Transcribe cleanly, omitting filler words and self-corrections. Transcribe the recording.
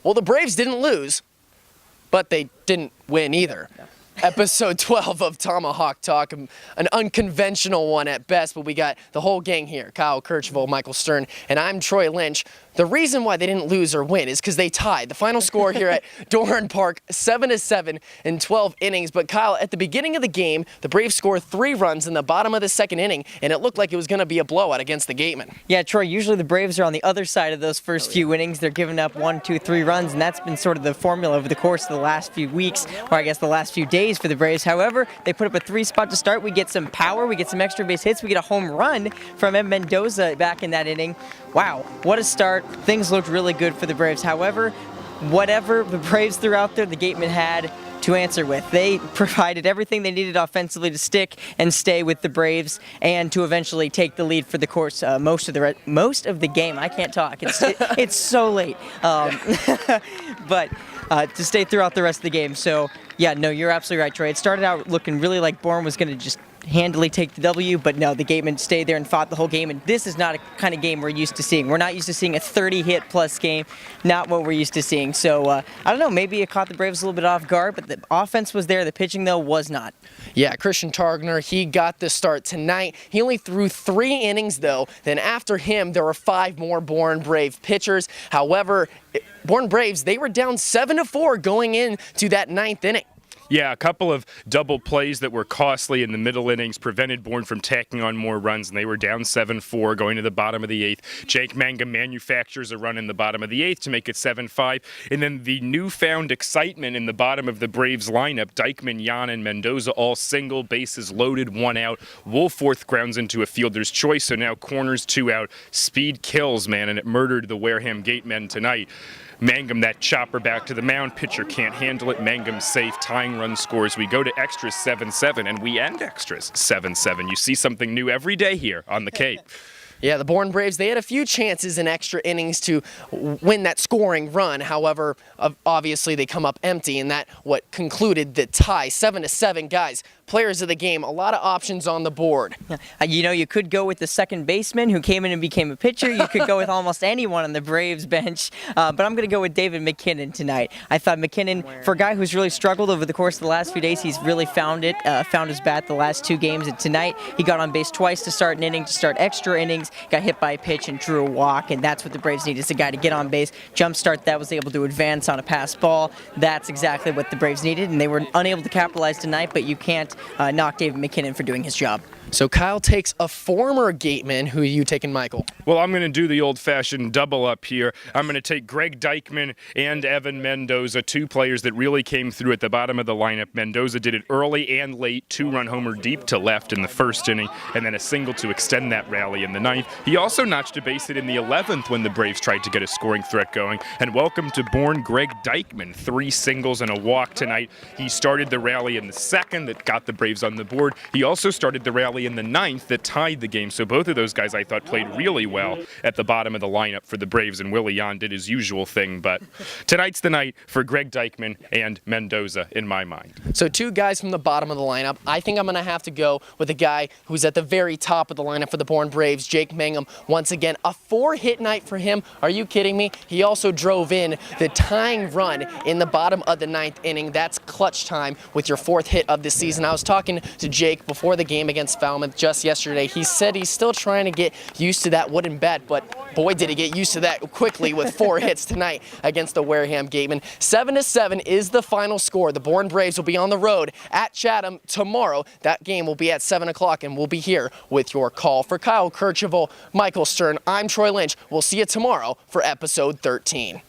Well, the Braves didn't lose, but they didn't win either. No. Episode 12 of Tomahawk Talk, an unconventional one at best, but we got the whole gang here. Kyle Kercheval, Michael Stern, and I'm Troy Lynch. The reason why they didn't lose or win is because they tied. The final score here at Bourne Park, 7-7 in 12 innings. But Kyle, at the beginning of the game, the Braves scored 3 runs in the bottom of the second inning, and it looked like it was going to be a blowout against the Gatemen. Yeah, Troy, usually the Braves are on the other side of those first few innings. They're giving up 1, 2, 3 runs, and that's been sort of the formula over the course of the last few weeks, or I guess the last few days for the Braves. However, they put up a 3-spot to start. We get some power, we get some extra base hits, we get a home run from M. Mendoza back in that inning. Wow, what a start. Things looked really good for the Braves. However, whatever the Braves threw out there, the Gatemen had to answer with. They provided everything they needed offensively to stick and stay with the Braves and to eventually take the lead for the course most of the game. I can't talk. It's so late. But to stay throughout the rest of the game. So, yeah, no, you're absolutely right, Troy. It started out looking really like Bourne was going to just handily take the W, but no, the Gatemen stayed there and fought the whole game, and this is not a kind of game we're used to seeing. We're not used to seeing a 30-hit-plus game, not what we're used to seeing. So, I don't know, maybe it caught the Braves a little bit off guard, but the offense was there, the pitching, though, was not. Yeah, Christian Targner, he got the start tonight. He only threw 3 innings, though. Then after him, there were 5 more Bourne Brave pitchers. However, Bourne Braves, they were down 7-4 going into that 9th inning. Yeah, a couple of double plays that were costly in the middle innings prevented Bourne from tacking on more runs, and they were down 7-4 going to the bottom of the 8th. Jake Mangum manufactures a run in the bottom of the 8th to make it 7-5. And then the newfound excitement in the bottom of the Braves lineup, Dykman, Yan, and Mendoza all single, bases loaded, 1 out. Woolforth grounds into a fielder's choice, so now corners 2 out. Speed kills, man, and it murdered the Wareham Gatemen tonight. Mangum, that chopper back to the mound. Pitcher can't handle it. Mangum safe. Tying run scores. We go to extras 7-7, and we end extras 7-7. You see something new every day here on the Cape. Yeah, the Bourne Braves, they had a few chances in extra innings to win that scoring run. However, obviously they come up empty, and that what concluded the tie, 7-7. Guys, players of the game, a lot of options on the board. You know, you could go with the second baseman who came in and became a pitcher. You could go with almost anyone on the Braves bench, but I'm going to go with David McKinnon tonight. I thought McKinnon, for a guy who's really struggled over the course of the last few days, he's really found his bat the last 2 games, and tonight he got on base twice to start an inning, to start extra innings, got hit by a pitch and drew a walk, and that's what the Braves need, is a guy to get on base, jumpstart that, was able to advance on a pass ball. That's exactly what the Braves needed, and they were unable to capitalize tonight, but you can't knock David McKinnon for doing his job. So Kyle takes a former Gateman. Who are you taking, Michael? Well, I'm going to do the old-fashioned double up here. I'm going to take Greg Dykman and Evan Mendoza, 2 players that really came through at the bottom of the lineup. Mendoza did it early and late, 2-run homer deep to left in the first inning, and then a single to extend that rally in the 9th. He also notched a base hit in the 11th when the Braves tried to get a scoring threat going. And welcome to Bourne, Greg Dykman, 3 singles and a walk tonight. He started the rally in the 2nd that got the Braves on the board. He also started the rally in the 9th that tied the game. So both of those guys I thought played really well at the bottom of the lineup for the Braves, and Willie Yan did his usual thing. But tonight's the night for Greg Dykman and Mendoza in my mind. So 2 guys from the bottom of the lineup. I think I'm going to have to go with a guy who's at the very top of the lineup for the Bourne Braves, Jake Mangum. Once again, a 4-hit night for him. Are you kidding me? He also drove in the tying run in the bottom of the 9th inning. That's clutch time with your 4th hit of the season. I was talking to Jake before the game against Falmouth just yesterday. He said he's still trying to get used to that wooden bat, but boy, did he get used to that quickly with 4 hits tonight against the Wareham Gatemen. 7-7 is the final score. The Bourne Braves will be on the road at Chatham tomorrow. That game will be at 7 o'clock, and we'll be here with your call. For Kyle Kercheval, Michael Stern, I'm Troy Lynch. We'll see you tomorrow for episode 13.